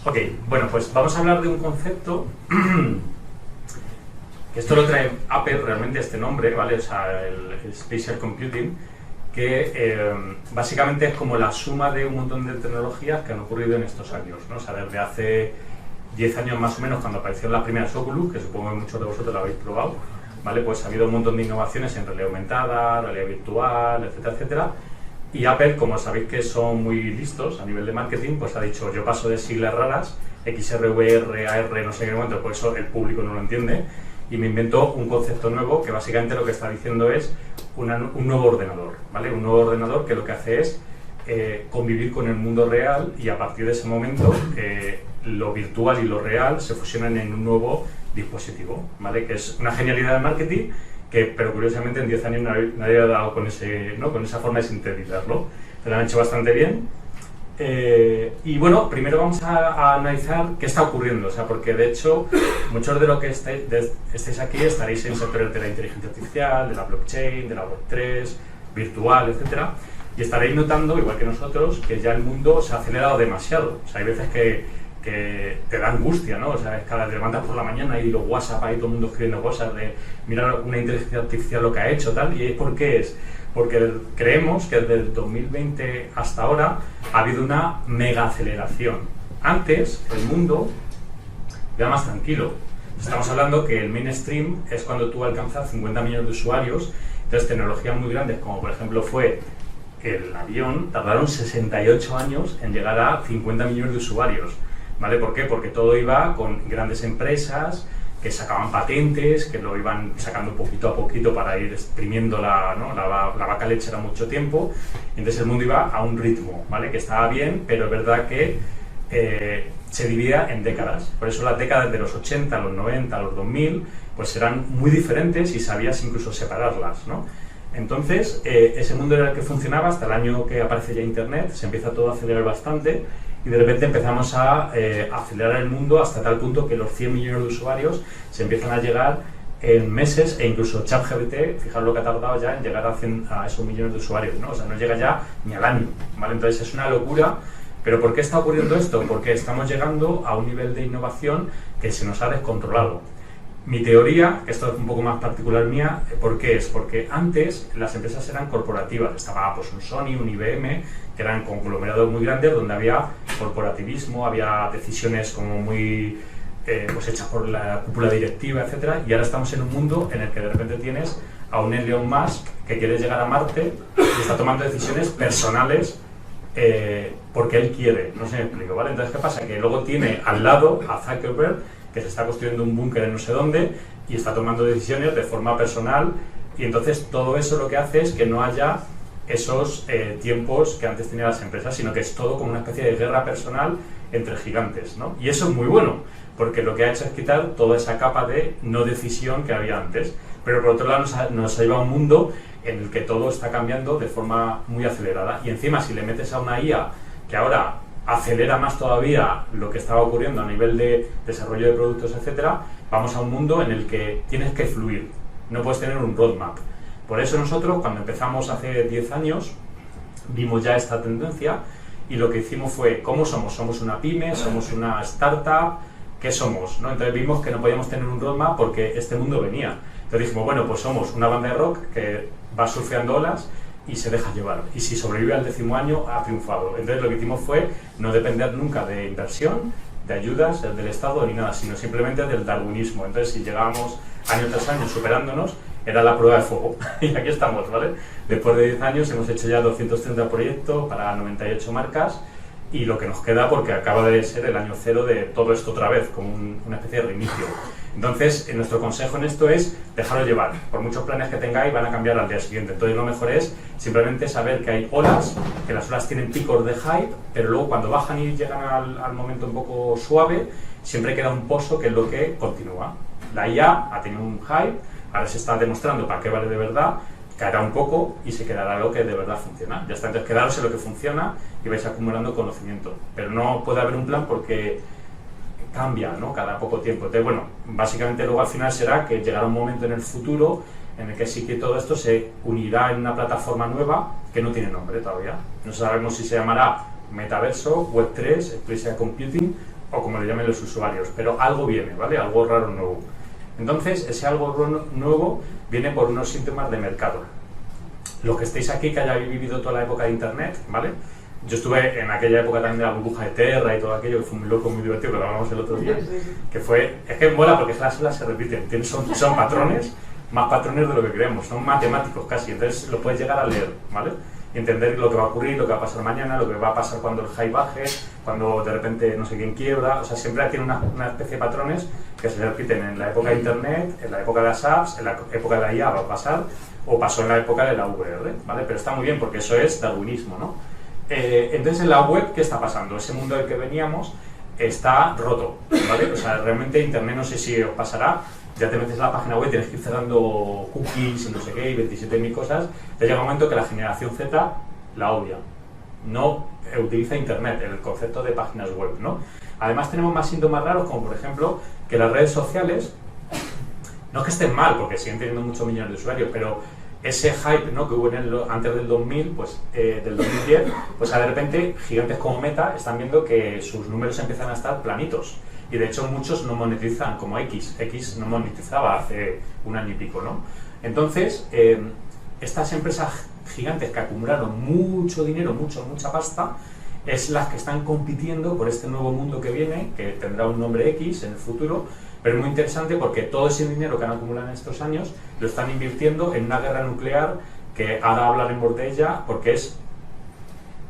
Ok, bueno, pues vamos a hablar de un concepto que esto lo trae Apple, realmente este nombre, ¿vale? O sea, el Spatial Computing, que básicamente es como la suma de un montón de tecnologías que han ocurrido en estos años, ¿no? O sea, desde hace 10 años más o menos, cuando aparecieron las primeras Oculus, que supongo que muchos de vosotros lo habéis probado, ¿vale? Pues ha habido un montón de innovaciones en realidad aumentada, realidad virtual, etcétera, etcétera. Y Apple, como sabéis que son muy listos a nivel de marketing, pues ha dicho, yo paso de siglas raras, XRVR, AR, no sé qué momento, por eso el público no lo entiende, y me inventó un concepto nuevo que básicamente lo que está diciendo es un nuevo ordenador, ¿vale? Un nuevo ordenador que lo que hace es convivir con el mundo real y a partir de ese momento lo virtual y lo real se fusionan en un nuevo dispositivo, ¿vale? Que es una genialidad del marketing pero curiosamente en 10 años nadie ha dado con esa forma de sintetizarlo, pero lo han hecho bastante bien. Y bueno, primero vamos a analizar qué está ocurriendo, o sea, porque de hecho muchos de los que estéis aquí estaréis en sectores de la inteligencia artificial, de la blockchain, de la Web3, virtual, etcétera, y estaréis notando, igual que nosotros, que ya el mundo se ha acelerado demasiado. O sea, hay veces que te da angustia, ¿no? O sea, es cada vez te levantas por la mañana y los WhatsApp ahí todo el mundo escribiendo cosas de mirar una inteligencia artificial lo que ha hecho, tal, y ¿por qué es? Porque creemos que desde el 2020 hasta ahora ha habido una mega aceleración. Antes el mundo era más tranquilo. Estamos hablando que el mainstream es cuando tú alcanzas 50 millones de usuarios, entonces tecnologías muy grandes como por ejemplo fue el avión, tardaron 68 años en llegar a 50 millones de usuarios. ¿Vale? ¿Por qué? Porque todo iba con grandes empresas que sacaban patentes, que lo iban sacando poquito a poquito para ir exprimiendo la vaca lechera mucho tiempo. Entonces el mundo iba a un ritmo, ¿vale? Que estaba bien, pero es verdad que se dividía en décadas. Por eso las décadas de los 80, los 90, los 2000, pues eran muy diferentes y sabías incluso separarlas, ¿no? Entonces, ese mundo era el que funcionaba hasta el año que aparece ya Internet, se empieza todo a acelerar bastante y de repente empezamos a acelerar el mundo hasta tal punto que los 100 millones de usuarios se empiezan a llegar en meses e incluso ChatGPT, fijaros lo que ha tardado ya en llegar a esos millones de usuarios, ¿no? O sea, no llega ya ni al año, ¿vale? Entonces es una locura. ¿Pero por qué está ocurriendo esto? Porque estamos llegando a un nivel de innovación que se nos ha descontrolado. Mi teoría, que esto es un poco más particular mía, ¿por qué es? Porque antes las empresas eran corporativas, estaba pues un Sony, un IBM, que eran conglomerados muy grandes donde había corporativismo, había decisiones como muy pues hechas por la cúpula directiva, etcétera, y ahora estamos en un mundo en el que de repente tienes a un Elon Musk que quiere llegar a Marte y está tomando decisiones personales porque él quiere, no sé si me explico, ¿vale? Entonces, ¿qué pasa? Que luego tiene al lado a Zuckerberg, que se está construyendo un búnker en no sé dónde y está tomando decisiones de forma personal, y entonces todo eso lo que hace es que no haya esos tiempos que antes tenían las empresas, sino que es todo como una especie de guerra personal entre gigantes, ¿no? Y eso es muy bueno, porque lo que ha hecho es quitar toda esa capa de no decisión que había antes, pero por otro lado nos ha llevado a un mundo en el que todo está cambiando de forma muy acelerada, y encima si le metes a una IA que ahora acelera más todavía lo que estaba ocurriendo a nivel de desarrollo de productos, etcétera, vamos a un mundo en el que tienes que fluir, no puedes tener un roadmap. Por eso nosotros, cuando empezamos hace 10 años, vimos ya esta tendencia y lo que hicimos fue, ¿cómo somos? ¿Somos una pyme? ¿Somos una startup? ¿Qué somos? ¿No? Entonces vimos que no podíamos tener un roadmap porque este mundo venía. Entonces dijimos, bueno, pues somos una banda de rock que va surfeando olas y se deja llevar. Y si sobrevive al 10º año, ha triunfado. Entonces lo que hicimos fue no depender nunca de inversión, de ayudas del Estado ni nada, sino simplemente del darwinismo. Entonces si llegábamos año tras año superándonos, era la prueba de fuego. Y aquí estamos, ¿vale? Después de 10 años hemos hecho ya 230 proyectos para 98 marcas y lo que nos queda, porque acaba de ser el año cero de todo esto otra vez, como una especie de reinicio. Entonces, nuestro consejo en esto es dejarlo llevar. Por muchos planes que tengáis, van a cambiar al día siguiente. Entonces, lo mejor es simplemente saber que hay olas, que las olas tienen picos de hype, pero luego cuando bajan y llegan al momento un poco suave, siempre queda un pozo que es lo que continúa. La IA ha tenido un hype, ahora se está demostrando para qué vale de verdad, caerá un poco y se quedará lo que de verdad funciona. Ya está, entonces quedaros en lo que funciona y vais acumulando conocimiento. Pero no puede haber un plan porque cambia, ¿no? Cada poco tiempo. Entonces, bueno, básicamente luego al final será que llegará un momento en el futuro en el que sí que todo esto se unirá en una plataforma nueva que no tiene nombre todavía. No sabemos si se llamará Metaverso, Web3, Spatial Computing o como le llamen los usuarios, pero algo viene, ¿vale? Algo raro nuevo. Entonces, ese algo nuevo viene por unos síntomas de mercado. Los que estéis aquí, que hayáis vivido toda la época de Internet, ¿vale? Yo estuve en aquella época también de la burbuja de Terra y todo aquello, que fue muy loco, muy divertido, que lo hablamos el otro día, que fue, es que mola porque las olas se repiten, son patrones, más patrones de lo que creemos, son matemáticos casi, entonces lo puedes llegar a leer, ¿vale? Y entender lo que va a ocurrir, lo que va a pasar mañana, lo que va a pasar cuando el hype baje, cuando de repente no sé quién quiebra, o sea, siempre tiene una especie de patrones que se repiten en la época de Internet, en la época de las apps, en la época de la IA va a pasar, o pasó en la época de la VR, ¿vale? Pero está muy bien porque eso es darwinismo, ¿no? Entonces en la web, ¿qué está pasando? Ese mundo del que veníamos está roto, ¿vale? O sea, realmente Internet no sé si os pasará, ya te metes en la página web, tienes que ir cerrando cookies y no sé qué, y 27.000 cosas, te llega un momento que la generación Z la odia, no utiliza Internet, el concepto de páginas web, ¿no? Además tenemos más síntomas raros, como por ejemplo, que las redes sociales, no es que estén mal, porque siguen teniendo muchos millones de usuarios, pero ese hype, ¿no?, que hubo antes del 2000, pues del 2010, pues de repente gigantes como Meta están viendo que sus números empiezan a estar planitos. Y de hecho muchos no monetizan, como X no monetizaba hace un año y pico, ¿no? Entonces, estas empresas gigantes que acumularon mucho dinero, mucha pasta, es las que están compitiendo por este nuevo mundo que viene, que tendrá un nombre X en el futuro, pero es muy interesante porque todo ese dinero que han acumulado en estos años lo están invirtiendo en una guerra nuclear que ahora hablaremos de ella porque es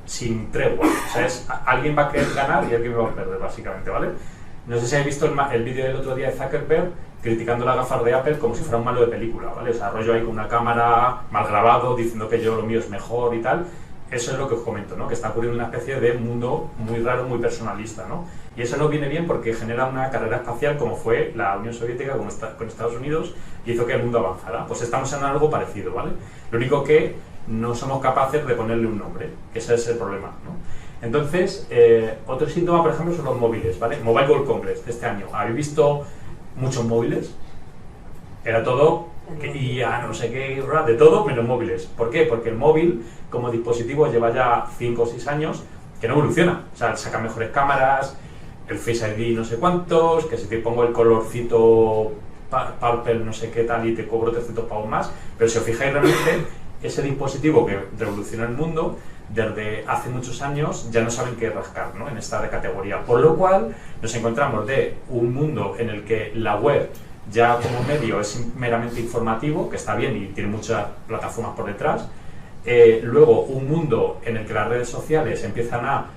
sin tregua. O sea, alguien va a querer ganar y alguien va a perder, básicamente, ¿vale? No sé si habéis visto el vídeo del otro día de Zuckerberg criticando las gafas de Apple como si fuera un malo de película, ¿vale? O sea, rollo ahí con una cámara mal grabado diciendo que lo mío es mejor y tal. Eso es lo que os comento, ¿no? Que está ocurriendo una especie de mundo muy raro, muy personalista, ¿no? Y eso no viene bien porque genera una carrera espacial como fue la Unión Soviética con Estados Unidos y hizo que el mundo avanzara. Pues estamos en algo parecido, ¿vale? Lo único que no somos capaces de ponerle un nombre, que ese es el problema, ¿no? Entonces, otro síntoma, por ejemplo, son los móviles, ¿vale? Mobile World Congress de este año. ¿Habéis visto muchos móviles? Era todo y ya no sé qué, de todo menos móviles. ¿Por qué? Porque el móvil como dispositivo lleva ya 5 o 6 años que no evoluciona. O sea, saca mejores cámaras, el Face ID no sé cuántos, que si te pongo el colorcito purple no sé qué tal y te cobro 300 pavos más. Pero si os fijáis realmente, ese dispositivo que revolucionó el mundo, desde hace muchos años ya no saben qué rascar, ¿no?, en esta categoría. Por lo cual nos encontramos de un mundo en el que la web ya como medio es meramente informativo, que está bien y tiene muchas plataformas por detrás. Luego un mundo en el que las redes sociales empiezan a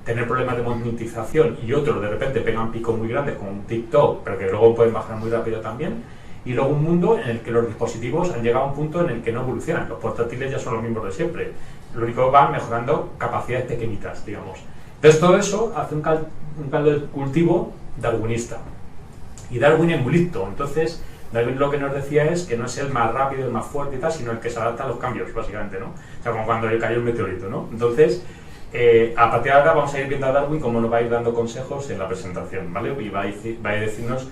tener problemas de monetización y otros de repente pegan picos muy grandes como un TikTok, pero que luego pueden bajar muy rápido también. Y luego un mundo en el que los dispositivos han llegado a un punto en el que no evolucionan. Los portátiles ya son los mismos de siempre. Lo único que van mejorando capacidades pequeñitas, digamos. Entonces todo eso hace un caldo de cultivo darwinista. Y Darwin es muy listo. Entonces Darwin lo que nos decía es que no es el más rápido, el más fuerte y tal, sino el que se adapta a los cambios, básicamente, ¿no? O sea, como cuando le cayó el meteorito, ¿no? Entonces, a partir de ahora vamos a ir viendo a Darwin cómo nos va a ir dando consejos en la presentación, ¿vale? Y va a decirnos